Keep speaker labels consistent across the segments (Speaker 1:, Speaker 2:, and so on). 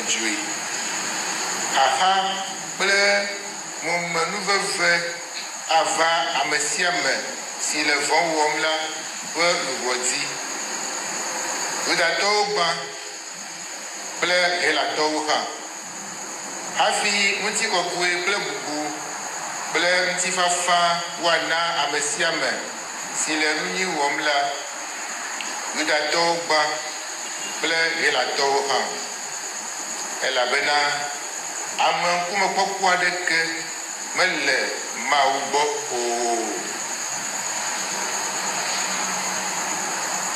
Speaker 1: dzoe. Aha kple mɔmenuveve ava ame sia ame si le vɔ wɔm la ƒe luʋɔ dzi. Yudatɔwo gbã kple Helatɔwo hã. Hafi ŋutikɔkɔe kple bubu kple ŋutifafa woana ame sia ame si le nu nyui wɔm la, Yudatɔwo gbã kple Helatɔwo hã. Elabena ame ŋkumekpɔkpɔ aɖeke mele Mawu gbɔ o.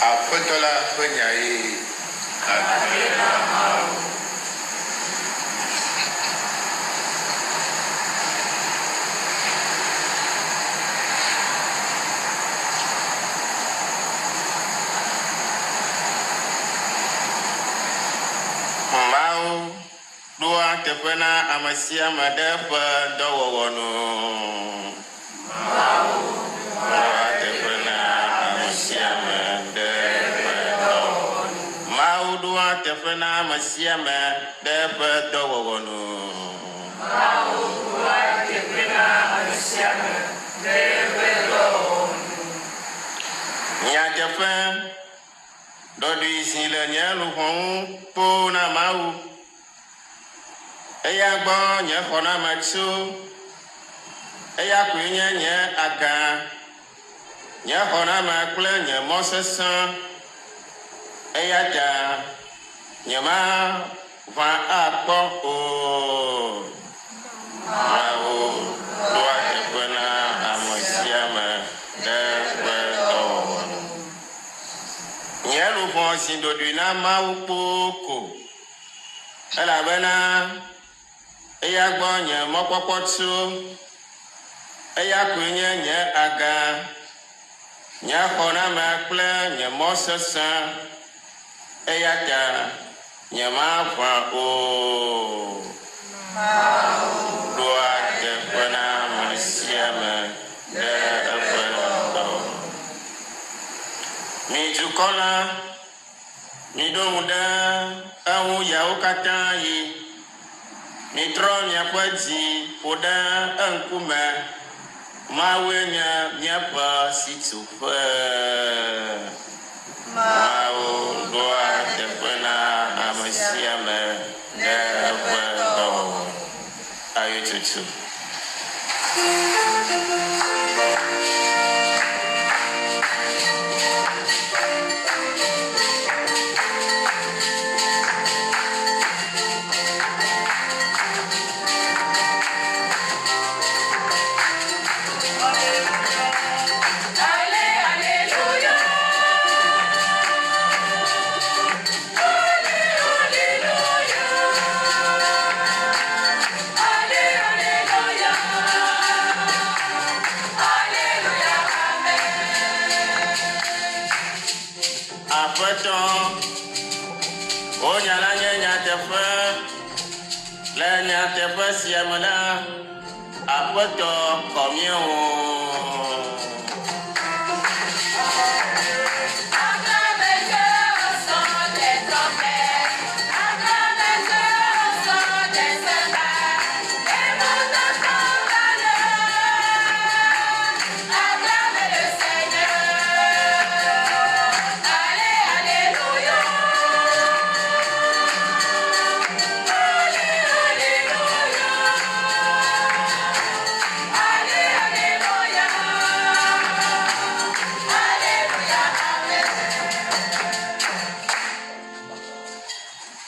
Speaker 1: Aƒetɔ la ƒe nyae.
Speaker 2: Mawu ɖoa teƒe na ame sia ame ɖe ƒe dɔwɔwɔ nu. Ɖoa teƒe na ame sia ame ɖe ƒe dɔwɔwɔ nu. Mawu ɖoa teƒe na ame sia ame ɖe ƒe dɔwɔwɔ nu.
Speaker 3: Mawu ɖoa teƒe na ame sia ame ɖe ƒe dɔwɔwɔ nu.
Speaker 2: Nyateƒe ɖɔɖui si le nye luʋɔ ŋu kpo na Mawu. Eya gbɔ nye xɔname tso, eya koe nye nye aga, nye xɔname kple nye mɔ sesẽ, eya ta nyemaʋã akpɔ o. Mawu ɖoa teƒe na ame sia ame ɖe ƒe dɔwɔwɔ nu. Nye luʋɔ si ɖoɖoe na Mawu kpoo ko, elabena eya gbɔ nye mɔkpɔkpɔ tso, eya koe nye nye aga, nye xɔname kple nye mɔ sesẽ, eya ta nyemaʋã o. Ɖoa teƒe na ame sia ame ɖe eƒe dɔwɔwɔ. Mi dukɔ la, miɖo ŋu ɖe eŋu yawo katã yi. Mitrɔ miaƒe dzi ƒo ɖe eŋkume. Mawue nye miaƒe sitsoƒe. Mawu ɖoa teƒe na ame sia ame ɖe eƒe dɔwɔwɔ. Ayotutu. Aƒetɔ, wonyala nye nyateƒe, le nyateƒe sia me la, Aƒetɔ kɔ míewo.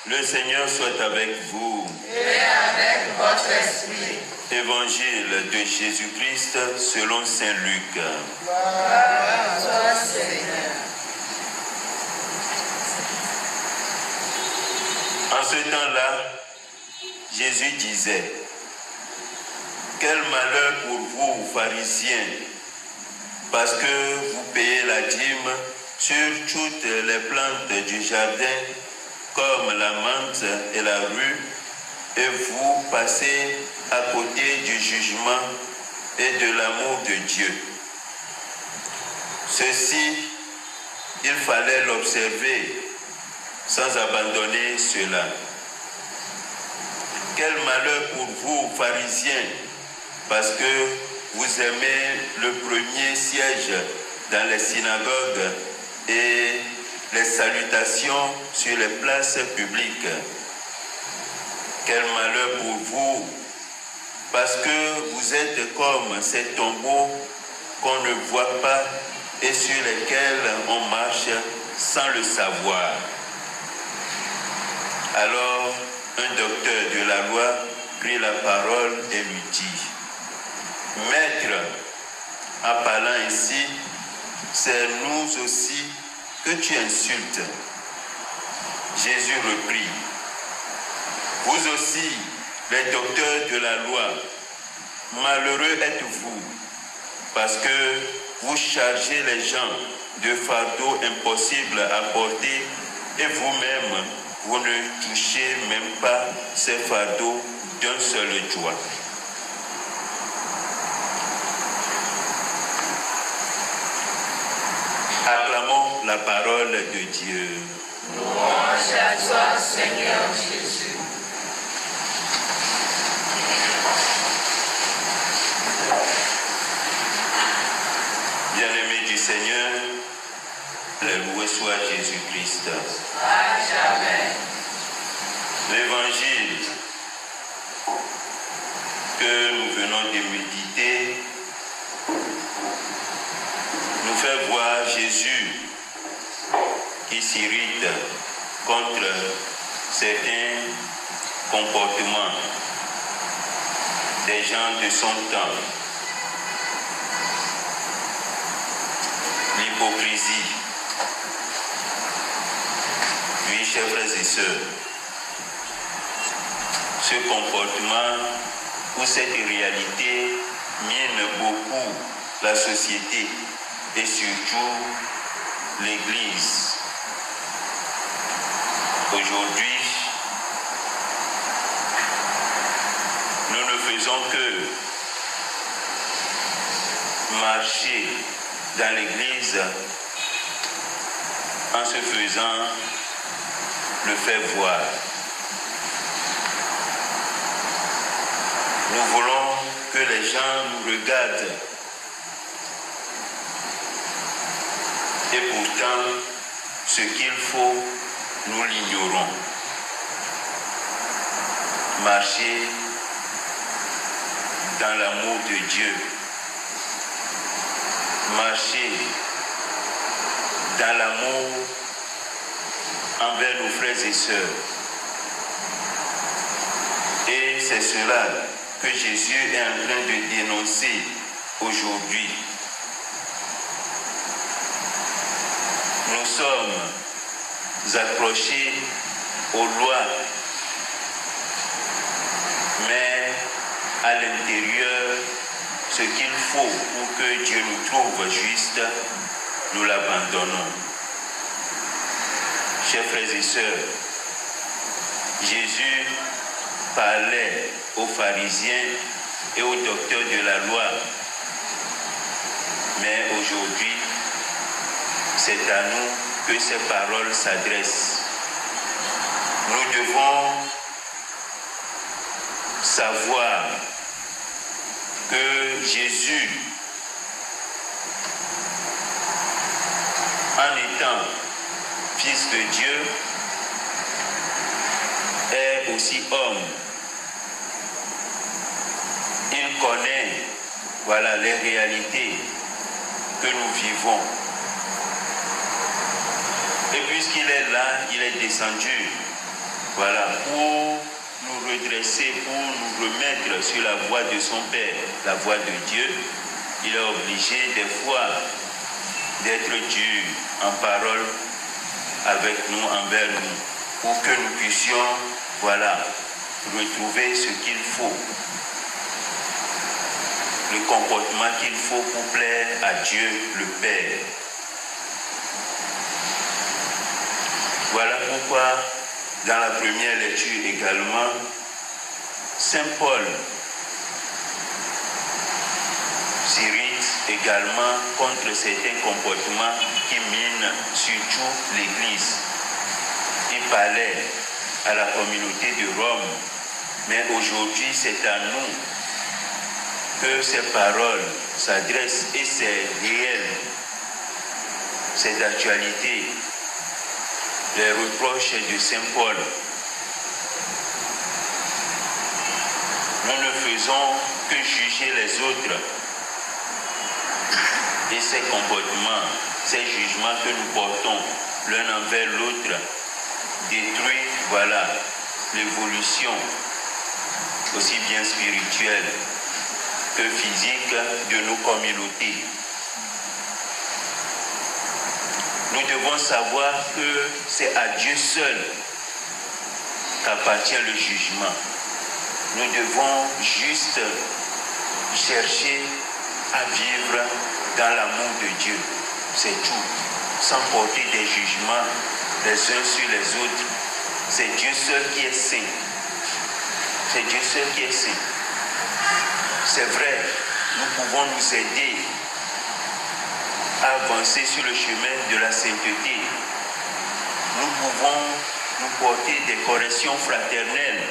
Speaker 4: Le Seigneur soit avec vous.
Speaker 3: Et avec votre esprit.
Speaker 4: Évangile de Jésus-Christ selon Saint Luc.
Speaker 3: Gloire à toi, Seigneur.
Speaker 4: En ce temps-là, Jésus disait: quel malheur pour vous, pharisiens, parce que vous payez la dîme sur toutes les plantes du jardin, comme la menthe et la rue, et vous passez à côté du jugement et de l'amour de Dieu. Ceci, il fallait l'observer sans abandonner cela. Quel malheur pour vous, pharisiens, parce que vous aimez le premier siège dans les synagogues et les salutations sur les places publiques. Quel malheur pour vous, parce que vous êtes comme ces tombeaux qu'on ne voit pas et sur lesquels on marche sans le savoir. Alors, un docteur de la loi prit la parole et lui dit: Maître, en parlant ainsi, c'est nous aussi que tu insultes. Jésus reprit: Vous aussi, les docteurs de la loi, malheureux êtes-vous, parce que vous chargez les gens de fardeaux impossibles à porter et vous-même, vous ne touchez même pas ces fardeaux d'un seul doigt. Acclamons la parole de Dieu.
Speaker 3: Louange à toi, Seigneur Jésus.
Speaker 4: Bien-aimés du Seigneur, loué soit Jésus-Christ.
Speaker 3: À jamais.
Speaker 4: L'évangile que nous venons de méditer nous fait voir Jésus qui s'irrite contre certains comportements des gens de son temps. L'hypocrisie. Oui, chers frères et sœurs, ce comportement ou cette réalité mine beaucoup la société et surtout l'Église. Aujourd'hui, nous ne faisons que marcher dans l'Église en se faisant le faire voir. Nous voulons que les gens nous regardent. Et pourtant, ce qu'il faut, nous l'ignorons. Marcher dans l'amour de Dieu. Marcher dans l'amour envers nos frères et sœurs. Et c'est cela que Jésus est en train de dénoncer aujourd'hui. Nous sommes accrochés aux lois, mais à l'intérieur, ce qu'il faut pour que Dieu nous trouve juste, nous l'abandonnons. Chers frères et sœurs, Jésus parlait aux pharisiens et aux docteurs de la loi, mais aujourd'hui, c'est à nous que ces paroles s'adressent. Nous devons savoir que Jésus, en étant Fils de Dieu, est aussi homme. Il connaît, les réalités que nous vivons. Et puisqu'il est là, il est descendu, pour nous redresser, pour nous remettre sur la voie de son Père, la voie de Dieu. Il est obligé des fois d'être dur en parole avec nous, envers nous, pour que nous puissions, retrouver ce qu'il faut, le comportement qu'il faut pour plaire à Dieu le Père. Voilà pourquoi, dans la première lecture également, Saint Paul s'irrite également contre certains comportements qui minent surtout l'Église. Il parlait à la communauté de Rome Mais aujourd'hui, c'est à nous que ces paroles s'adressent et c'est réel, c'est d'actualité. Les reproches de Saint Paul. Nous ne faisons que juger les autres et ces comportements, ces jugements que nous portons l'un envers l'autre détruisent, voilà, l'évolution aussi bien spirituelle que physique de nos communautés. Nous devons savoir que c'est à Dieu seul qu'appartient le jugement. Nous devons juste chercher à vivre dans l'amour de Dieu. C'est tout. Sans porter des jugements les uns sur les autres. C'est Dieu seul qui est saint. C'est Dieu seul qui est saint. C'est vrai, nous pouvons nous aider à avancer sur le chemin de la sainteté. Nous pouvons nous porter des corrections fraternelles,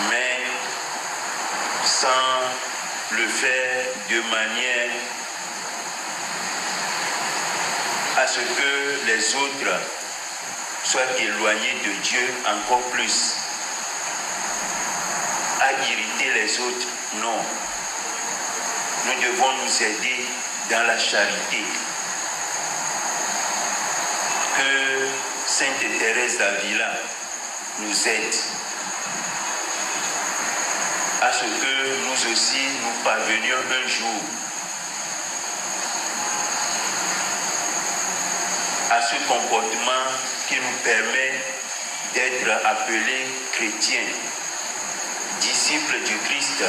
Speaker 4: mais sans le faire de manière à ce que les autres soient éloignés de Dieu encore plus, à irriter les autres. Non. Nous devons nous aider dans la charité. Que Sainte Thérèse d'Avila nous aide à ce que nous aussi nous parvenions un jour à ce comportement qui nous permet d'être appelés chrétiens, disciples du Christ,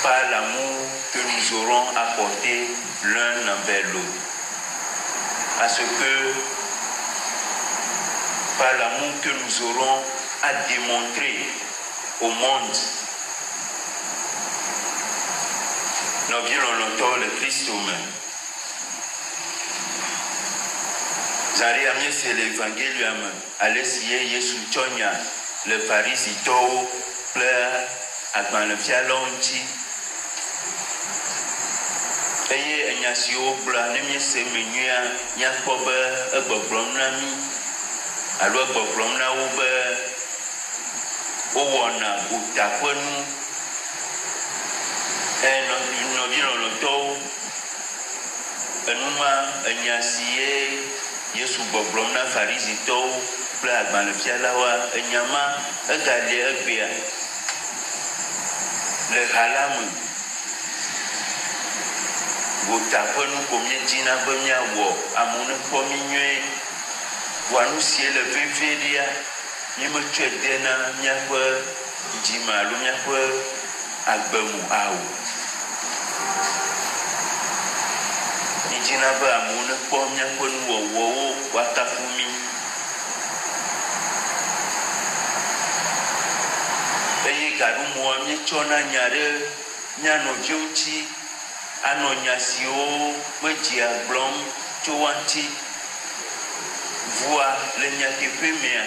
Speaker 4: par l'amour que nous aurons apporté l'un envers l'autre. À ce que, par l'amour que nous aurons à démontrer au monde, nous violons le Christ humain. Zari amie c'est l'évangélium, alessier Yesu Tonya, le parisito, pleure, agban le fialonti. Eye enyasio bla ne mi se menua nya kobe egbogbrom na mi alo egbogbrom na wo be o wona utakwenu no bino to enuma enyasie Yesu gbogblom na farisito kple agbalẽfialawoa enyama egalie egbea le ha la me gota ƒe nu ko míedina be míawɔ amewo nekpɔ mí nyuie wɔa nu sie le vevieɖia míemetsɔe de na míaƒe dzime alo míaƒe agbemu awo. Míedzina be amewo nekpɔ míaƒe nuwɔwɔwo woakafu mí. Eye gaɖumoa míetsɔna nya ɖe mía nɔviwo ŋuti anɔ nya siwo medzia gblɔm tso wa ŋuti. Vua le nyateƒe mea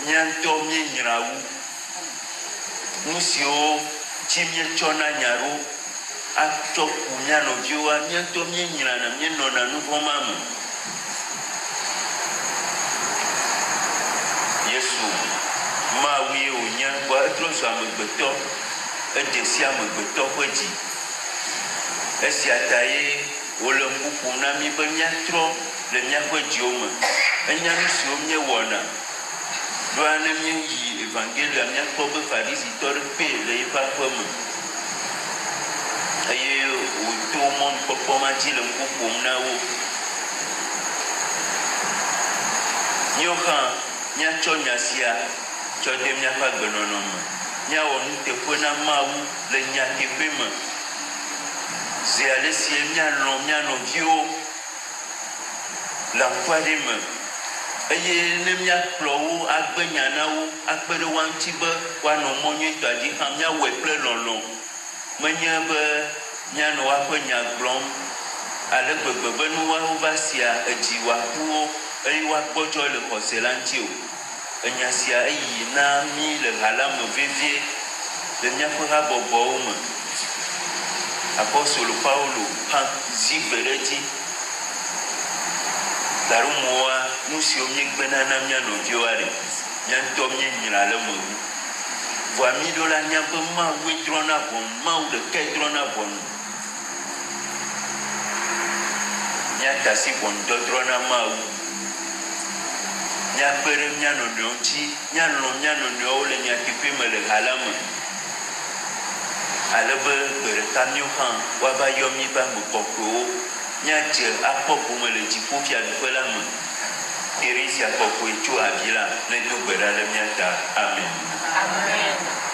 Speaker 4: mía ŋutɔ míenyra wu. Nu siwo ŋuti míetsɔna nya ɖo atsɔ ku mía nɔviwoa mía ŋutɔ míenyrana míenɔna nu vɔ̃ ma me. Yesu Mawue wònye gbɔ etrɔ zu amegbetɔ eɖe si amegbetɔ ƒe dzi. Esia ta ye wòle ŋku ƒom na mí be míatrɔ le míaƒe dziwo me. Enya nu siwo míewɔna ɖoa ne míeyi evangelia míakpɔ be farisitɔ ɖe kpe le yiƒe aƒe me. Eye wòto mɔnukpɔkpɔ ma dzi le ŋku ƒom na wo. Míawo hã míatsɔ nya sia tsɔ de míaƒe agbenɔnɔ me. Míawɔ nuteƒe na Mawu le nyateƒe me. Zi ale sie míalɔ̃ mía nɔviwo le aƒe aɖe me. Eye ne míakplɔ wo agbe nya na wo akpe ɖe wa ŋuti be woanɔ mɔ nyuitɔa dzi hã míawɔe kple lɔlɔ̃. Menye be míanɔ woaƒe nya gblɔm ale gbegbe be ne woava sia edzi wòaƒu wo eye woakpɔdzɔ le xɔse la ŋuti o. enya sia eyi na mi le halame vevie le miaƒe habɔbɔwo me. Apostolo Paulo hã zi gbe ɖe dzi. Darumoa nu siwo míegbena na mía nɔviwoa ɖe, mía ŋutɔ míenyra le me wu. Vɔa mí ɖo la míaƒe Mawue drɔna ʋɔnu, Mawu ɖekae drɔna ʋɔnu. Míate asi ʋɔnudɔdrɔ̃ na Mawu. Míakpe ɖe mía nɔnɔewo ŋuti, míalɔ̃ mía nɔnɔewo le nyateƒe me le hala me. Ale be gbe ɖeka mío hã woava yɔ mí be ame kɔkɔewo míadze akpɔ ƒome le dziƒofiaɖuƒe la me. Teresia kɔkɔe tso avi la nedo gbe ɖa ɖe mía ta. Amen.
Speaker 3: Amen.